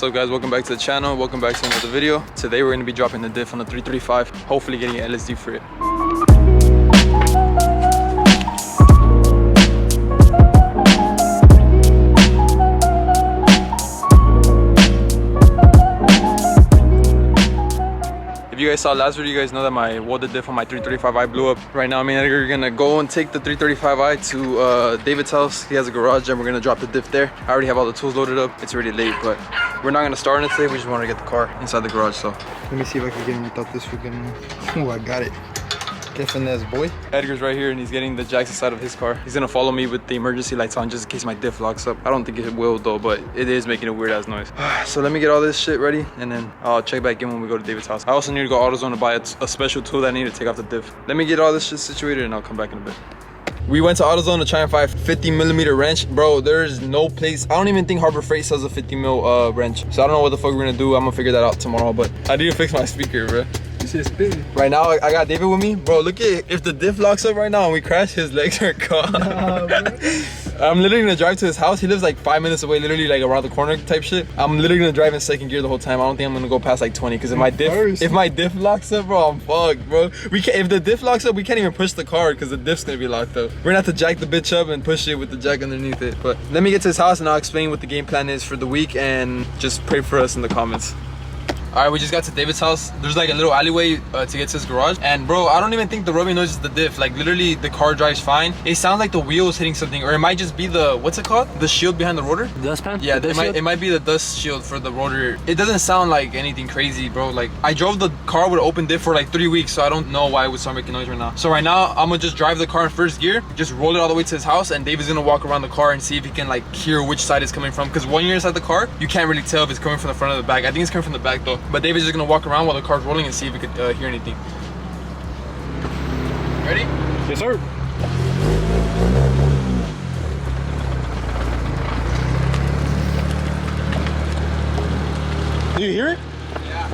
What's up guys, welcome back to the channel, welcome back to another video. Today we're going to be dropping the diff on the 335, hopefully getting an LSD for it. If you guys saw last video, you guys know that my welded diff on my 335i blew up. Right now, me and Edgar are gonna go and take the 335i to David's house. He has a garage and we're gonna drop the diff there. I already have all the tools loaded up. It's already late, but we're not gonna start on it today. We just want to get the car inside the garage, so. Let me see if I can get in without this freaking, oh, I got it. Get finesse, boy. Edgar's right here and he's getting the jacks inside of his car. He's gonna follow me with the emergency lights on just in case my diff locks up. I don't think it will though, but it is making a weird ass noise. So let me get all this shit ready and then I'll check back in when we go to David's house. I also need to go AutoZone to buy a special tool that I need to take off the diff. Let me get all this shit situated and I'll come back in a bit. We went to AutoZone to try and find 50mm wrench. Bro, there's no place. I don't even think Harbor Freight sells a 50mm wrench. So I don't know what the fuck we're gonna do. I'm gonna figure that out tomorrow, but I need to fix my speaker, bro. Right now, I got David with me. Bro, look at, if the diff locks up right now and we crash, his legs are gone. Nah, I'm literally gonna drive to his house. He lives like 5 minutes away, literally like around the corner type shit. I'm literally gonna drive in second gear the whole time. I don't think I'm gonna go past like 20 because if my diff locks up, bro, I'm fucked, bro. If the diff locks up, we can't even push the car because the diff's gonna be locked up. We're gonna have to jack the bitch up and push it with the jack underneath it. But let me get to his house and I'll explain what the game plan is for the week and just pray for us in the comments. All right, we just got to David's house. There's like a little alleyway to get to his garage. And bro, I don't even think the rubbing noise is the diff. Like literally the car drives fine. It sounds like the wheel is hitting something, or it might just be the, what's it called? The shield behind the rotor? Dust pan? Yeah, it might be the dust shield for the rotor. It doesn't sound like anything crazy, bro. Like I drove the car with open diff for like 3 weeks, so I don't know why it would start making noise right now. So right now, I'm gonna just drive the car in first gear, just roll it all the way to his house, and David's gonna walk around the car and see if he can like hear which side it's coming from. Because when you're inside the car, you can't really tell if it's coming from the front or the back. I think it's coming from the back though. But David's just gonna walk around while the car's rolling and see if we could hear anything. Ready? Yes, sir. Do you hear it? Yeah.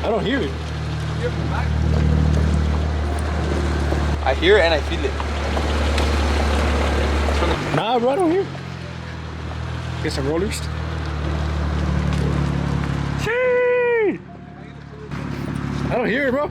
I don't hear it. You hear it from the back? I hear it and I feel it. Nah, bro, I don't hear it. Get some rollers. I don't hear it, bro.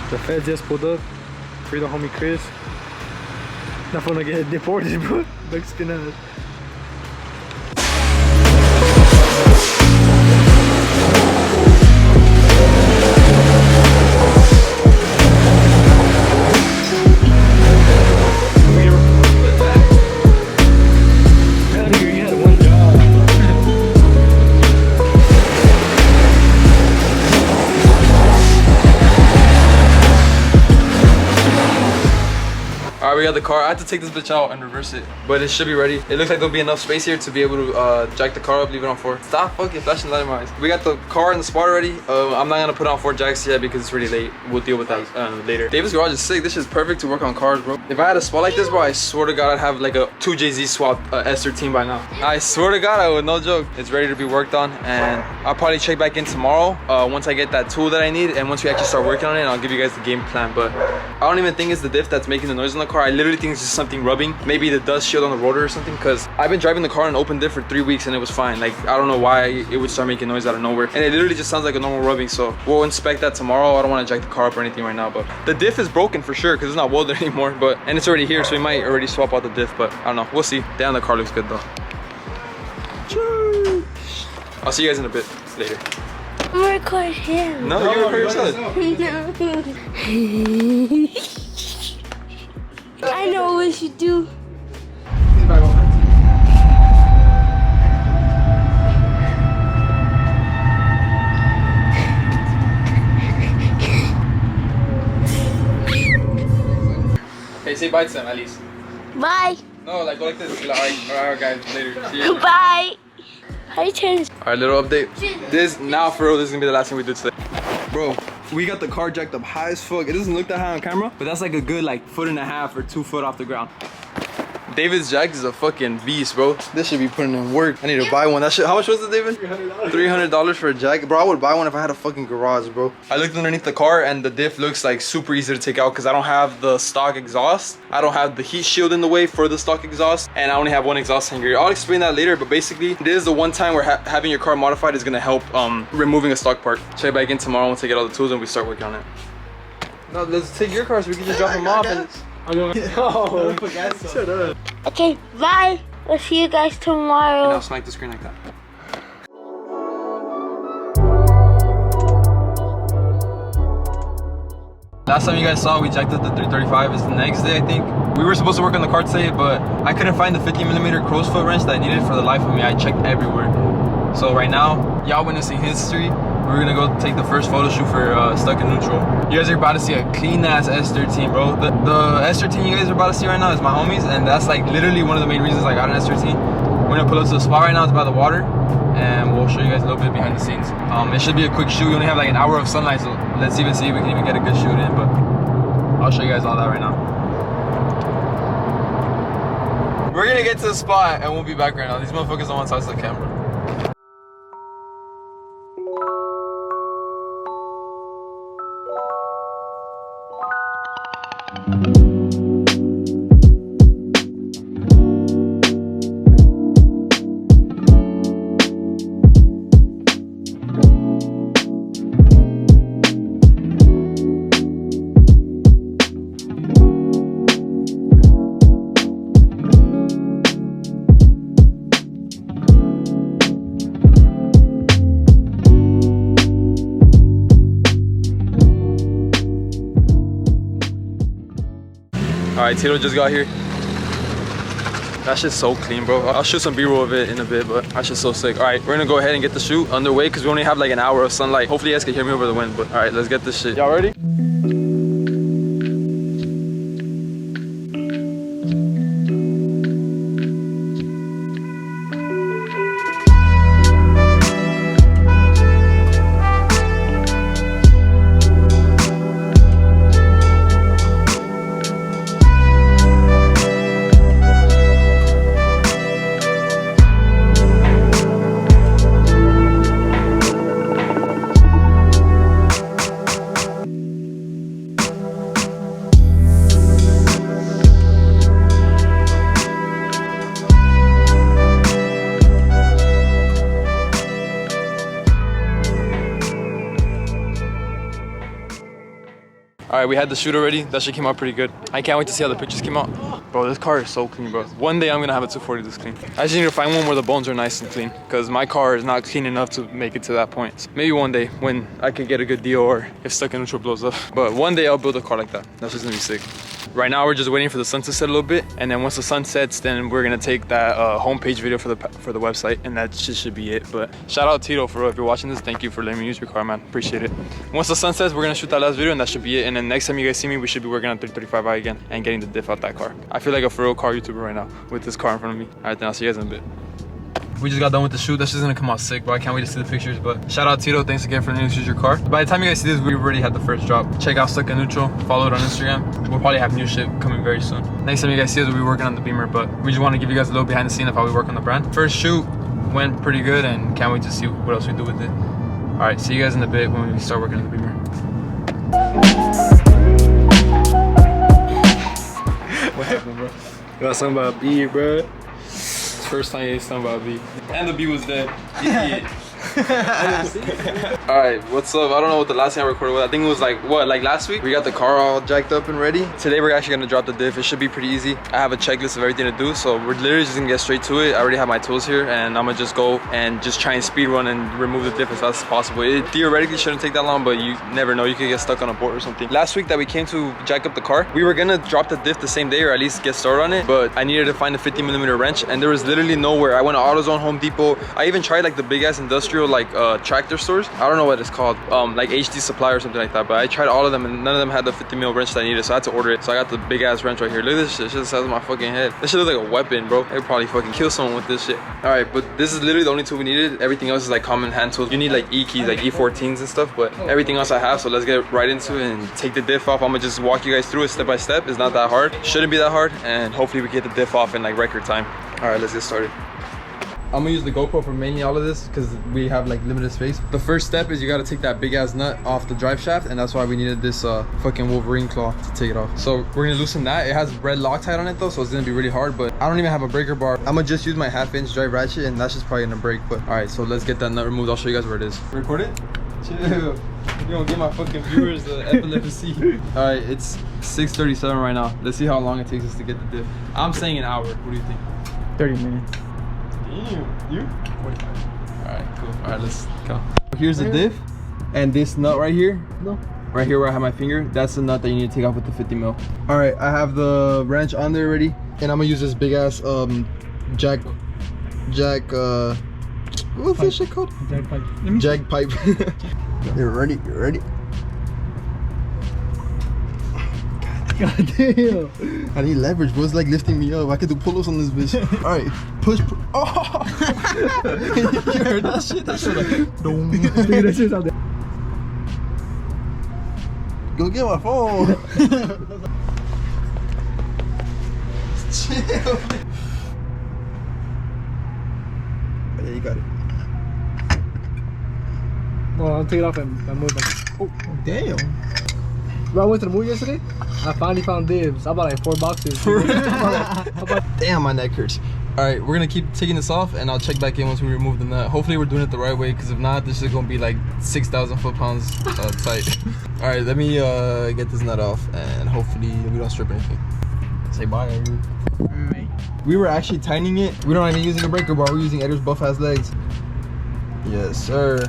The feds just pulled up. Free the homie Chris. Not gonna get deported, bro. Mexican ass. We got the car. I had to take this bitch out and reverse it, but it should be ready. It looks like there'll be enough space here to be able to jack the car up, leave it on 4. Stop fucking flashing light in my eyes. We got the car in the spot already. I'm not gonna put on 4 jacks yet because it's really late. We'll deal with that later. David's garage is sick. This is perfect to work on cars, bro. If I had a spot like this, bro, I swear to God I'd have like a 2JZ swap S13 by now. I swear to God I would, no joke. It's ready to be worked on, and I'll probably check back in tomorrow once I get that tool that I need, and once we actually start working on it, I'll give you guys the game plan. But I don't even think it's the diff that's making the noise in the car. I literally think it's just something rubbing, maybe the dust shield on the rotor or something, because I've been driving the car in open diff for 3 weeks and it was fine. Like I don't know why it would start making noise out of nowhere, and it literally just sounds like a normal rubbing. So we'll inspect that tomorrow. I don't want to jack the car up or anything right now, but the diff is broken for sure because it's not welded anymore, but and it's already here, so we might already swap out the diff, but I don't know, we'll see. Damn, the car looks good though. I'll see you guys in a bit later. I'm gonna record him. No, you record yourself. No. I know what we should do. Okay, say bye to them at least. Bye. No, like go like this. Like, alright guys, later. See you. Bye. How do you turn this? Alright, little update. This, now for real, this is gonna be the last thing we do today. Bro, we got the car jacked up high as fuck. It doesn't look that high on camera, but that's like a good like 1.5 or 2 foot off the ground. David's jack is a fucking beast, bro. This should be putting in work. I need to buy one. That shit, how much was it, David? $300 for a jack. Bro, I would buy one if I had a fucking garage, bro. I looked underneath the car and the diff looks like super easy to take out because I don't have the stock exhaust. I don't have the heat shield in the way for the stock exhaust, and I only have one exhaust hanger. I'll explain that later, but basically this is the one time where having your car modified is gonna help removing a stock part. Check back in tomorrow once I get all the tools and we start working on it. No, let's take your car so we can just drop them off and... Shut up. Okay, bye. We'll see you guys tomorrow. And I'll smack the screen like that. Last time you guys saw, we jacked up the 335. It's the next day, I think. We were supposed to work on the car today, but I couldn't find the 50mm Crowfoot wrench that I needed for the life of me. I checked everywhere. So right now, y'all witnessing history. We're gonna go take the first photo shoot for Stuck in Neutral. You guys are about to see a clean ass S13, bro. The S13 you guys are about to see right now is my homies, and that's like literally one of the main reasons I got an S13. We're gonna pull up to the spot right now. It's by the water, and we'll show you guys a little bit behind the scenes. It should be a quick shoot. We only have like an hour of sunlight, so let's even see if we can even get a good shoot in. But I'll show you guys all that right now. We're gonna get to the spot, and we'll be back right now. These motherfuckers don't want to touch the camera. Alright, Tito just got here. That shit's so clean, bro. I'll shoot some B-roll of it in a bit, but that shit's so sick. Alright, we're gonna go ahead and get the shoot underway because we only have like an hour of sunlight. Hopefully you guys can hear me over the wind, but alright, let's get this shit. Y'all ready? Alright, we had the shoot already. That shit came out pretty good. I can't wait to see how the pictures came out. Bro, this car is so clean, bro. One day I'm gonna have a 240 this clean. I just need to find one where the bones are nice and clean, because my car is not clean enough to make it to that point. So maybe one day when I could get a good deal or if Stuck in Neutral blows up. But one day I'll build a car like that. That's just gonna be sick. Right now we're just waiting for the sun to set a little bit, and then once the sun sets, then we're gonna take that homepage video for the website, and that should be it. But shout out Tito for if you're watching this. Thank you for letting me use your car, man. Appreciate it. Once the sun sets, we're gonna shoot that last video, and that should be it. And then next time you guys see me, we should be working on 335i again and getting the diff out that car. I feel like a for real car YouTuber right now with this car in front of me. All right, then I'll see you guys in a bit. We just got done with the shoot. That's just gonna come out sick, bro. I can't wait to see the pictures. But shout out Tito, thanks again for letting us use your car. By the time you guys see this, we already had the first drop. Check out Stuck in Neutral, follow it on Instagram. We'll probably have new shit coming very soon. Next time you guys see us, we'll be working on the Beamer, but we just want to give you guys a little behind the scene of how we work on the brand. First shoot went pretty good, and can't wait to see what else we do with it. All right, see you guys in a bit when we start working on the Beamer. What happened, bro? You got something about B, bro? First time you ate something about B. And the B was dead. Idiot. Alright, what's up? I don't know what the last time I recorded was. I think it was like, what, like last week? We got the car all jacked up and ready. Today we're actually gonna drop the diff. It should be pretty easy. I have a checklist of everything to do, so we're literally just gonna get straight to it. I already have my tools here, and I'm gonna just go and just try and speed run and remove the diff as fast as possible. It theoretically shouldn't take that long, but you never know. You could get stuck on a board or something. Last week that we came to jack up the car, we were gonna drop the diff the same day or at least get started on it, but I needed to find a 50mm wrench, and there was literally nowhere. I went to AutoZone, Home Depot. I even tried like the big ass industrial industrial like tractor stores. I don't know what it's called, like HD Supply or something like that, but I tried all of them and none of them had the 50 mil wrench that I needed, so I had to order it. So I got the big ass wrench right here. Look at this shit, the size of my fucking head. This shit looks like a weapon, bro. I could probably fucking kill someone with this shit. All right, but this is literally the only tool we needed. Everything else is like common hand tools. You need like E keys, like E14s and stuff, but everything else I have. So let's get right into it and take the diff off. I'm gonna just walk you guys through it step by step. It's not that hard, shouldn't be that hard, and hopefully we get the diff off in like record time. All right, let's get started. I'm gonna use the GoPro for mainly all of this because we have like limited space. The first step is you gotta take that big ass nut off the drive shaft, and that's why we needed this fucking Wolverine claw to take it off. So we're gonna loosen that. It has red Loctite on it though, so it's gonna be really hard, but I don't even have a breaker bar. I'm gonna just use my 1/2-inch drive ratchet, and that's just probably gonna break. But all right, so let's get that nut removed. I'll show you guys where it is. Record it? Chill. You don't give my fucking viewers the epilepsy. All right, it's 6:37 right now. Let's see how long it takes us to get the diff. I'm saying an hour. What do you think? 30 minutes. Damn, you? 45. All right, cool. All right, let's go. Here's the diff, and this nut right here. No. Right here where I have my finger, that's the nut that you need to take off with the 50 mil. All right, I have the wrench on there already, and I'm gonna use this big ass jack what's this shit called? Jag pipe. Jag pipe. You're ready, you're ready. God damn. I need leverage, bro. It's like lifting me up. I could do pull-ups on this bitch. All right, push. Oh! You heard that shit? That shit like, dong. That shit's out there. Go get my phone. Chill. Yeah, you got it. Well, I'll take it off and move it. Oh, damn. Bro, I went to the movie yesterday. I finally found dibs. I bought like 4 boxes. Damn, my neck hurts. All right, we're gonna keep taking this off, and I'll check back in once we remove the nut. Hopefully we're doing it the right way, because if not, this is gonna be like 6,000 foot-pounds tight. All right, let me get this nut off, and hopefully we don't strip anything. Say bye, Edward. We were actually tightening it. We're not even using a breaker bar. We're using Edward's buff-ass legs. Yes, sir.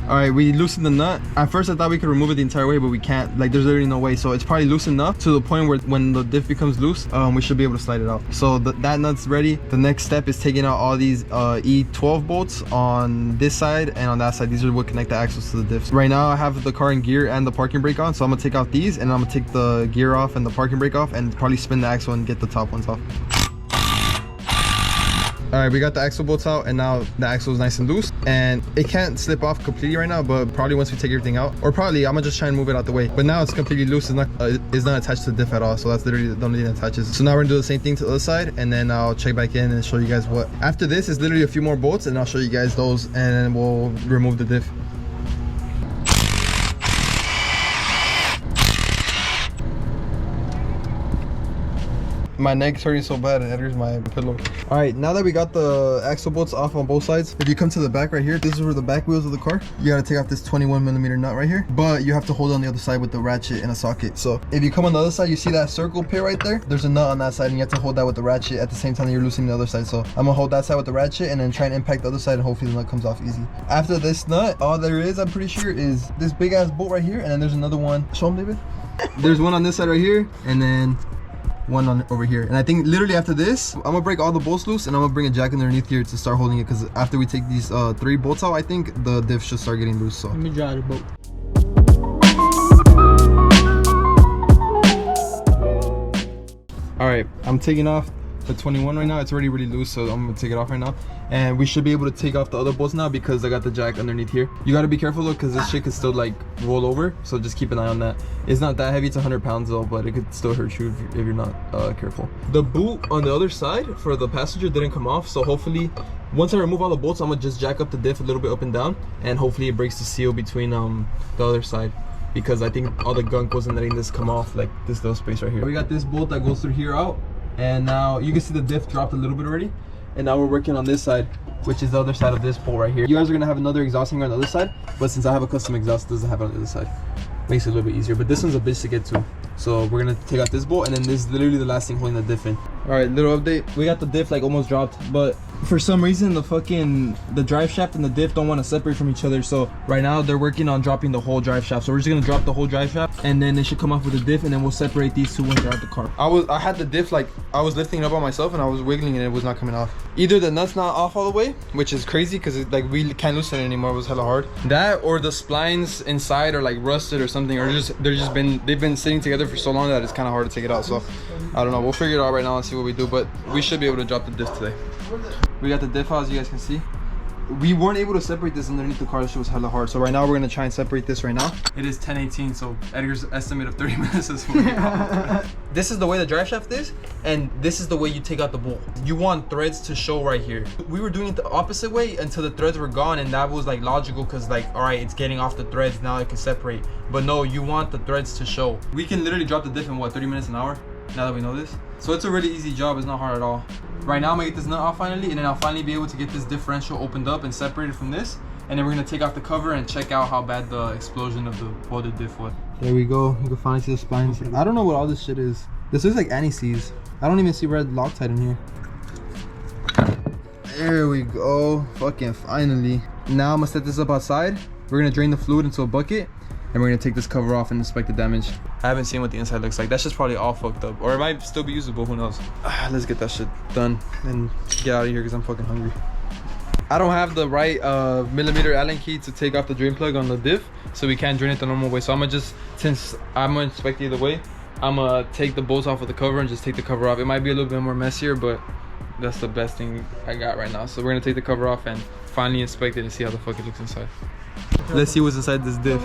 All right, we loosened the nut. At first I thought we could remove it the entire way, but we can't. Like, there's literally no way. So it's probably loose enough to the point where when the diff becomes loose, we should be able to slide it out. So that nut's ready. The next step is taking out all these E12 bolts on this side and on that side. These are what connect the axles to the diffs. Right now I have the car in gear and the parking brake on, so I'm gonna take out these, and I'm gonna take the gear off and the parking brake off, and probably spin the axle and get the top ones off. All right, we got the axle bolts out, and now the axle is nice and loose, and it can't slip off completely right now, but probably once we take everything out, or probably I'm gonna just try and move it out the way. But now it's completely loose. It's not attached to the diff at all, so that's literally the only thing that attaches. So now we're gonna do the same thing to the other side, and then I'll check back in and show you guys what. After this is literally a few more bolts, and I'll show you guys those, and then we'll remove the diff. My neck's hurting so bad, and Edgar's my pillow. All right, now that we got the axle bolts off on both sides, if you come to the back right here, this is where the back wheels of the car. You gotta take off this 21mm nut right here, but you have to hold it on the other side with the ratchet and a socket. So if you come on the other side, you see that circle pit right there? There's a nut on that side, and you have to hold that with the ratchet at the same time that you're loosening the other side. So I'm gonna hold that side with the ratchet and then try and impact the other side, and hopefully the nut comes off easy. After this nut, all there is, I'm pretty sure, is this big ass bolt right here, and then there's another one. Show them, David. There's one on this side right here, and then one on over here. And I think literally after this, I'm gonna break all the bolts loose, and I'm gonna bring a jack underneath here to start holding it, because after we take these 3 bolts out, I think the diff should start getting loose. So let me dry the boat. All right, I'm taking off the 21 right now. It's already really loose, so I'm gonna take it off right now, and we should be able to take off the other bolts now because I got the jack underneath here. You got to be careful though, because this shit could still like roll over, so just keep an eye on that. It's not that heavy, it's 100 pounds though, but it could still hurt you if you're not careful. The boot on the other side for the passenger didn't come off, so hopefully once I remove all the bolts, I'm gonna just jack up the diff a little bit up and down, and hopefully it breaks the seal between the other side, because I think all the gunk wasn't letting this come off, like this little space right here. We got this bolt that goes through here out, and now you can see the diff dropped a little bit already, and now we're working on this side, which is the other side of this bolt right here. You guys are gonna have another exhausting on the other side, but since I have a custom exhaust, it doesn't have it on the other side. Makes it a little bit easier, but this one's a bitch to get to. So we're gonna take out this bolt, and then this is literally the last thing holding the diff in. All right, little update. We got the diff like almost dropped, but for some reason the drive shaft and the diff don't want to separate from each other. So right now they're working on dropping the whole drive shaft. So we're just gonna drop the whole drive shaft, and then they should come off with the diff, and then we'll separate these two once they're out the car. I had the diff, like I was lifting it up on myself and I was wiggling and it was not coming off. Either the nut's not off all the way, which is crazy because like we can't loosen it anymore. It was hella hard. That or the splines inside are like rusted or something, or they've been sitting together for so long that it's kind of hard to take it out. So I don't know. We'll figure it out right now and see what we do, but we should be able to drop the diff today. We got the diff out, as you guys can see. We weren't able to separate this underneath the car. This shit was hella hard. So right now we're gonna try and separate this right now. It is 10:18, so Edgar's estimate of 30 minutes is This is the way the drive shaft is, and this is the way you take out the bolt. You want threads to show right here. We were doing it the opposite way until the threads were gone, and that was like logical because like, all right, it's getting off the threads, now it can separate. But no, you want the threads to show. We can literally drop the diff in what, 30 minutes an hour? Now that we know this. So it's a really easy job, it's not hard at all. Right now I'm gonna get this nut off finally, and then I'll finally be able to get this differential opened up and separated from this. And then we're gonna take off the cover and check out how bad the explosion of the welded diff was. There we go, you can finally see the splines. I don't know what all this shit is. This looks like anti-seize. I don't even see red Loctite in here. There we go, fucking finally. Now I'm gonna set this up outside. We're gonna drain the fluid into a bucket, and we're gonna take this cover off and inspect the damage. I haven't seen what the inside looks like. That's just probably all fucked up, or it might still be usable, who knows. Let's get that shit done and get out of here because I'm fucking hungry. I don't have the right millimeter Allen key to take off the drain plug on the diff, so we can't drain it the normal way. So I'm gonna just, since I'm gonna inspect either way, I'm gonna take the bolts off of the cover and just take the cover off. It might be a little bit more messier, but that's the best thing I got right now. So we're gonna take the cover off and finally inspect it and see how the fuck it looks inside. Let's see what's inside this diff.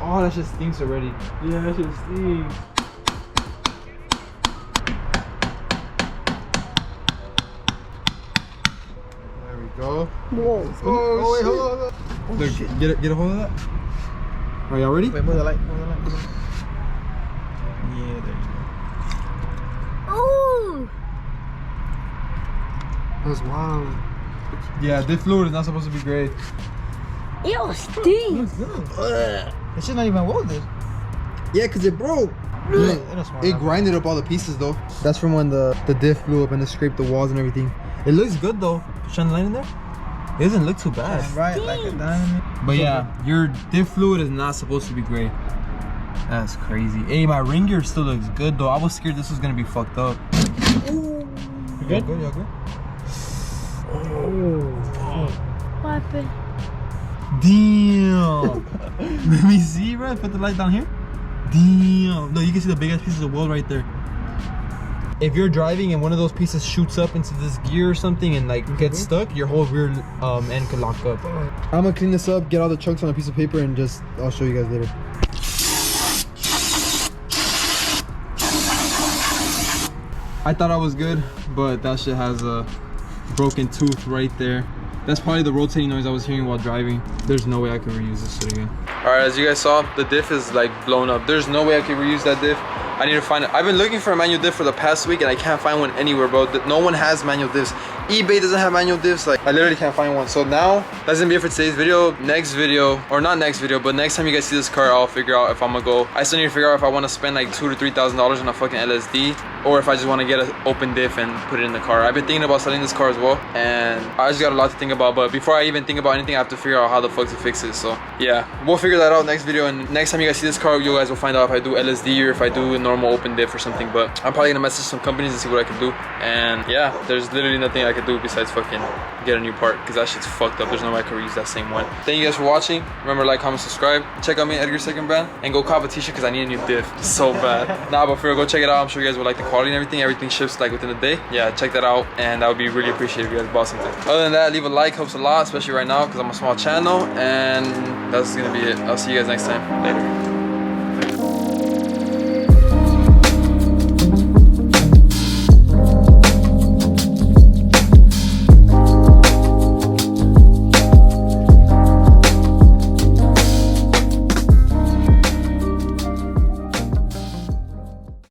Oh, that just stinks already. Yeah, that shit stinks. There we go. Whoa. Oh, wait, hold on. Oh, look, shit. Get a hold of that. Are y'all ready? Wait, move the light, move the light, move the light. Yeah, there you go. Ooh. That's wild. Yeah, this fluid is not supposed to be gray. It stinks. That shit's not even welded. Yeah, because it broke. It grinded up all the pieces though. That's from when the diff blew up and it scraped the walls and everything. It looks good though. Shine the light in there. It doesn't look too bad. Right, like a diamond. But yeah, your diff fluid is not supposed to be gray. That's crazy. Hey, my ring gear still looks good though. I was scared this was gonna be fucked up. You good? Y'all good? Oh. What happened? Damn. Let me see, bro. Put the light down here. Damn. No, you can see the big ass pieces of weld right there. If you're driving and one of those pieces shoots up into this gear or something and like gets stuck, your whole rear end could lock up. I'm gonna clean this up, get all the chunks on a piece of paper, and just I'll show you guys later. I thought I was good, but that shit has a broken tooth right there. That's probably the rotating noise I was hearing while driving. There's no way I could reuse this shit again. All right, as you guys saw, the diff is like blown up. There's no way I could reuse that diff. I need to find it. I've been looking for a manual diff for the past week and I can't find one anywhere, bro. No one has manual diffs. eBay doesn't have manual diffs. Like, I literally can't find one. So now, that's gonna be it for today's video. Next video, or not next video, but next time you guys see this car, I'll figure out if I'm gonna go. I still need to figure out if I wanna spend like $2,000 to $3,000 on a fucking LSD, or if I just wanna get an open diff and put it in the car. I've been thinking about selling this car as well, and I just got a lot to think about, but before I even think about anything, I have to figure out how the fuck to fix it. So yeah, we'll figure that out next video, and next time you guys see this car, you guys will find out if I do LSD or if I do a normal open diff or something. But I'm probably gonna message some companies and see what I can do. And yeah, there's literally nothing I can do besides fucking get a new part, because that shit's fucked up. There's no way I can reuse that same one. Thank you guys for watching. Remember, like, comment, subscribe. Check out me, Edgar's Second Brand, and go cop a t-shirt because I need a new diff so bad. Nah, but for real, go check it out. I'm sure you guys will like the quality and everything. Everything ships like within a day. Yeah, check that out, and that would be really appreciated if you guys bought something. Other than that, leave a like, helps a lot, especially right now because I'm a small channel. And that's gonna be it. I'll see you guys next time. Later.